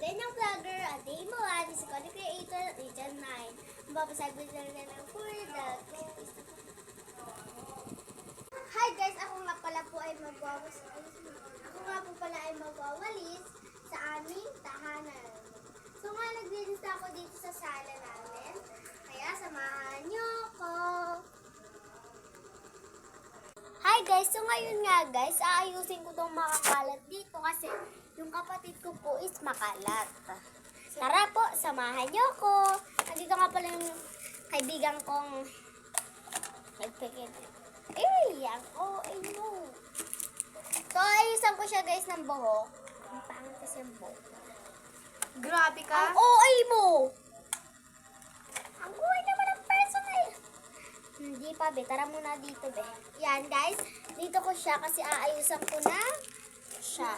Ganyang vlogger, a day mo, si content creator, Region 9. Mapapasagod lang na ng product. Hi guys, ako nga pala po ay magwawalis sa aming tahanan. So nga naglilista ako dito sa sala namin. Kaya samahan niyo ko. Hi guys, so ngayon nga guys, aayusin ko tong makakalat dito kasi yung kapatid ko po is makalat. Tara po, samahan niyo ko. Nandito nga pala yung kaibigan kong ako, no. So, ayusan ko siya guys ng buhok. Ang pangit kasi yung buhok. Grabe ka? Ang OA mo! Ang OA naman ang personal. Hindi pa, be. Tara muna dito, be. Yan, guys. Dito ko siya kasi aayusan ko na siya.